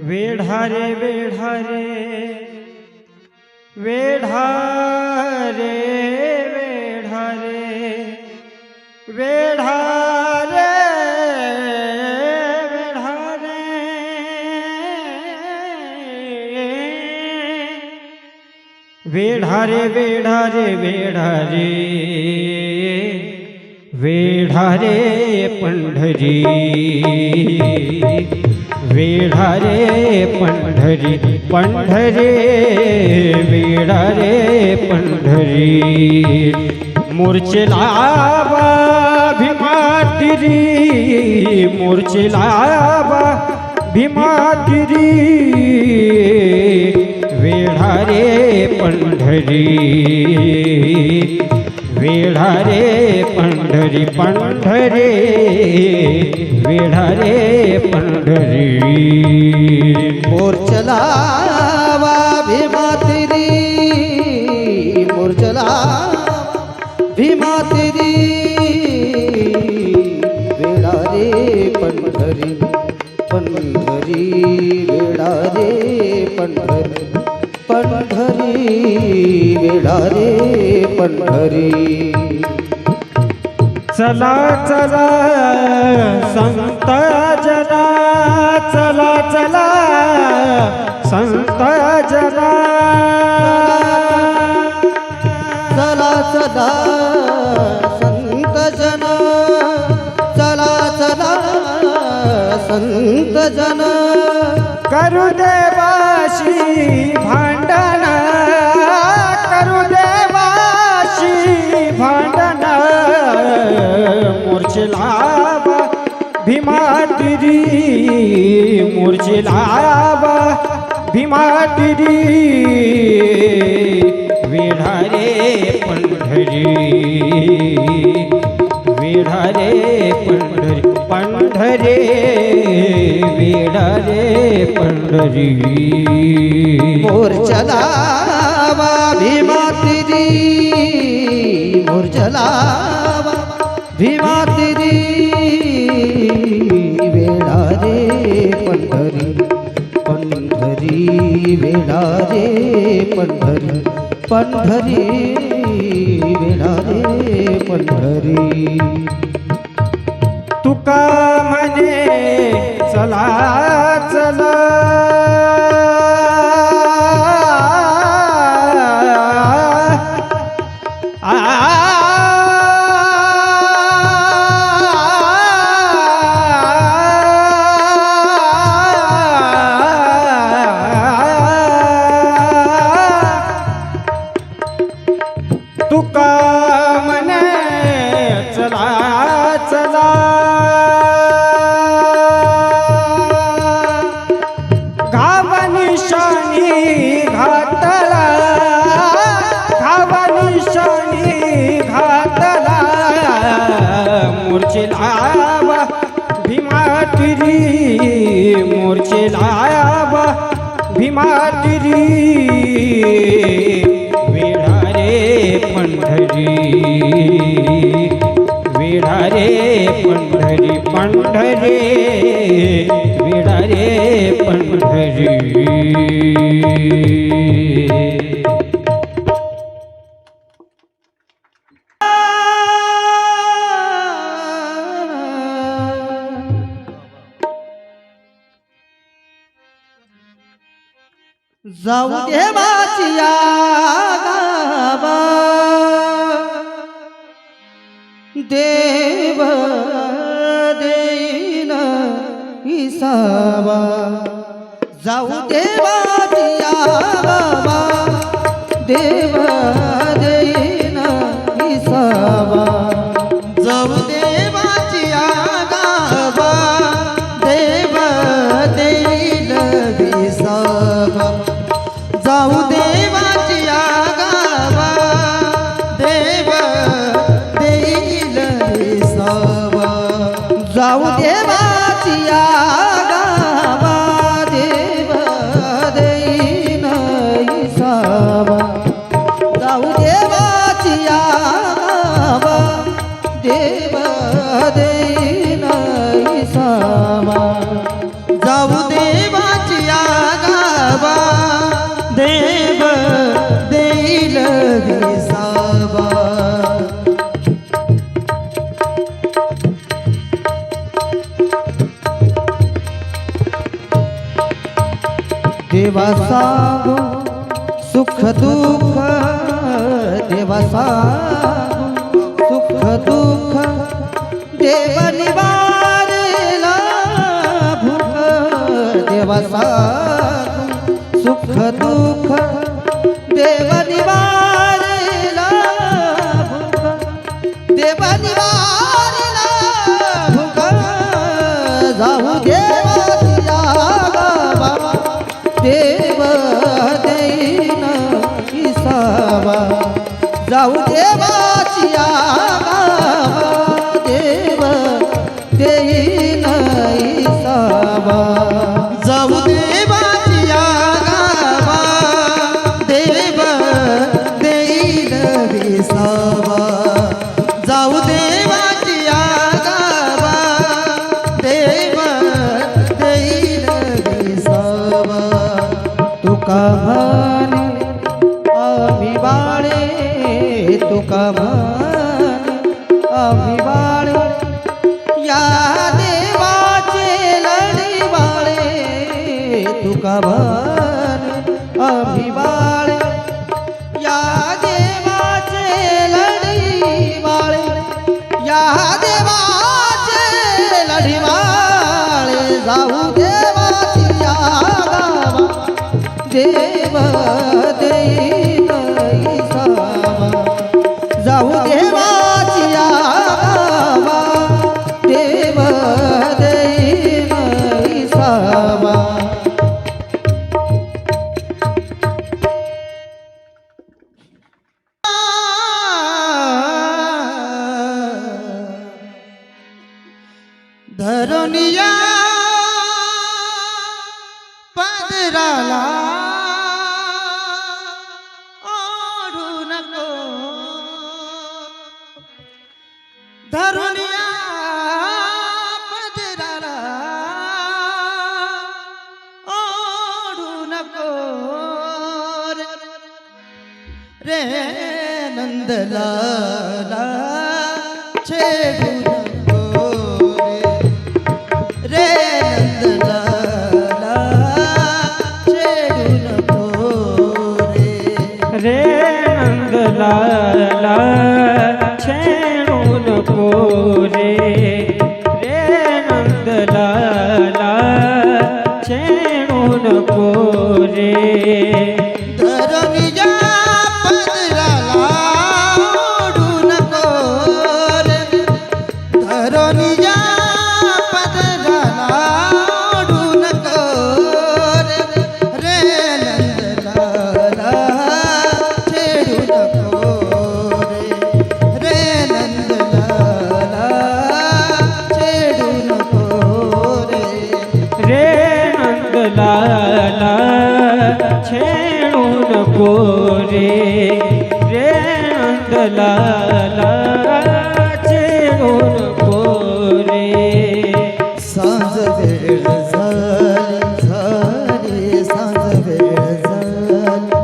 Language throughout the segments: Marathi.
वेढा रे वेढा रे वेढा रे वेढा रे वेढा रे वेढा रे वेढा रे वेढा रे वेढा रे पंढरी वेढा रे पंढरी पंढरी वेढा रे पंढरी मोर्चे लावा भीमातिरी मोर्चे लावा भीमातिरी वेढा रे पंढरी वेढा रे पंढरी पंढरी वेढा रे पंढरी मोर्चा लावा भीमातिरी मोर्चा लावा भीमातिरी वेढा रे पंढरी पंढरी वेढा रे पंढरी पंढरी वेढा रे पंढरी चला चला संत जना चला चला संत जना चला चला संत जना चला चला संत जना करू देवाशी भांडण करू देवाशी भांडण मोर्चे लावा भीमातिरी मोर्चे लावा भीमातिरी वेढा रे पंढरी वेढा रे पंढरी पंढरी वेढा रे पंढरी मोर्चा लावा भीमातिरी मोर्चा लावा भीमातिरी वेढा रे पंढरी पंढरी वेढा रे पंढरी पंढरी वेढा रे पंढरी तुका म्हणे चला चला तुका म्हणे चला चला घावनिशाणी घातला घावनिशाणी घातला मोर्चे लावा भीमातिरी मोर्चे लावा भीमातिरी वेढा रे पंढरी वेढा रे पंढरी पंढरी वेढा रे पंढरी जाऊ दे बाचिया गावा देव देईन हिसाबा जाऊ दे बाचिया गावा देव देईन हिसाबा जाऊ दे बाचिया गावा देव देईन हिसाबा जाऊ देवाचिया गावा देव देईल हिसाबा जाऊ देवाचिया गावा देव देईल हिसाबा जाऊ देवाचिया गावा देव देईल हिसाबा जाऊ देवाचिया देवा सांगू सुख दुःख देव निवारेला भूक देवा सांगू सुख दुःख देव निवारेला भूक देव निवारेला भूक जाऊ देवाच्या गावा देव देईन इसावा जाऊ देवाच्या गावा देव देईन इसावा जाऊ देवाच्या गावा देव देईन विसावा जाऊ देवाच्या गावा देव देईन विसावा तुका म्हणे आम्ही बाळे तुका म्हणे आम्ही बाळे या देवाचे लढी बाळे तुका म्हणे आम्ही बाळे या देवाचे लढी बाळे या देवाचे लढी बाळे जाऊ देवाची गावा देव देईन इसावा जाऊ देवाची गावा देव देईन इसावा धरुनिया पदराला ओढू नको धरुनिया पदराला ओढू नको रे नंदलाला छेडू नको रे नंदलाला छेडू नको रे नंदलाला छेडू नको रे रे नंदलाला छेडू नको रे धरुनिया पदराला ओढू नको रे धरुनिया पदराला ओढू नको रे नंदलाला छेडू नको रे नंदलाला छेडू नको रे नंदलाला छेडू नको रे रे नंदलाला छेडू नको रे सांज वेळ झाली सांज वेळ झाली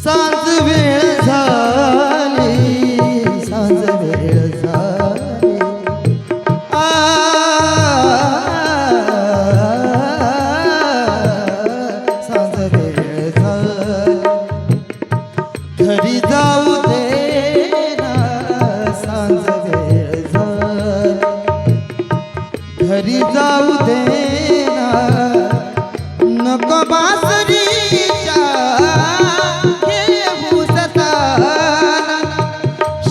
सांज वेळ झाली सांज वेळ झाली आ सांज वेळ झाली घरी जाऊ दे ना सांज वेळ झाली घरी जाऊ दे ना नको बासरीच्या घेऊ सताना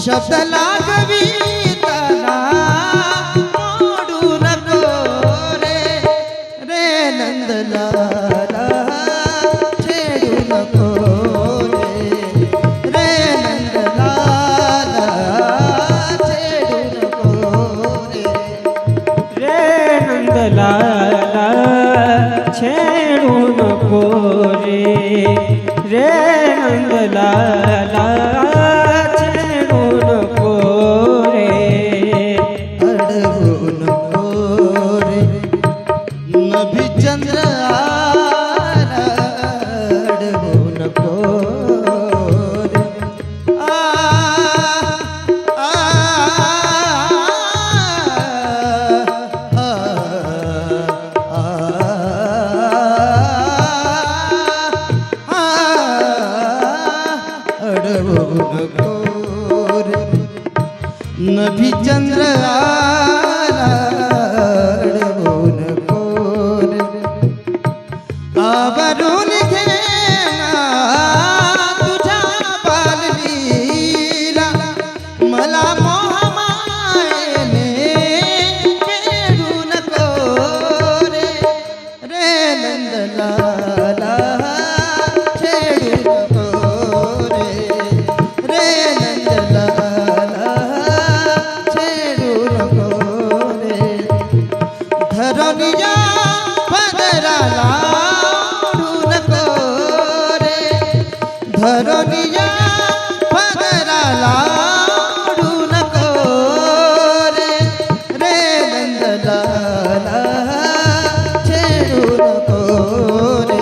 शब्द लागवीताना मोडू नको रे रे नंदलाला छेडू नको रे नंदलाला छेडू नको रे नंदलाला छेडू नको रे रे नंदलाला छेडू नको रे अडवू नको रे नभी चंद्र आला अडवू नको रे आ आ अडवू नको रे नभी चंद्र आला अडवू नको रे आवरून घे ना तुझ्या बाललीला मला मोहमायेने खेळू नको रे रे नंदलाला छेडू नको रे रे नंदलाला छेडू नको रे धरणीया पदराला धरणीया पदराला ओढू नको रे रे नंदलाला छेडू नको रे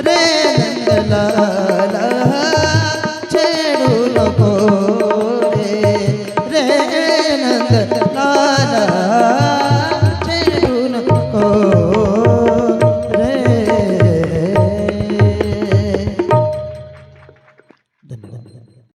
रे नंदलाला छेडू नको रे रे नंद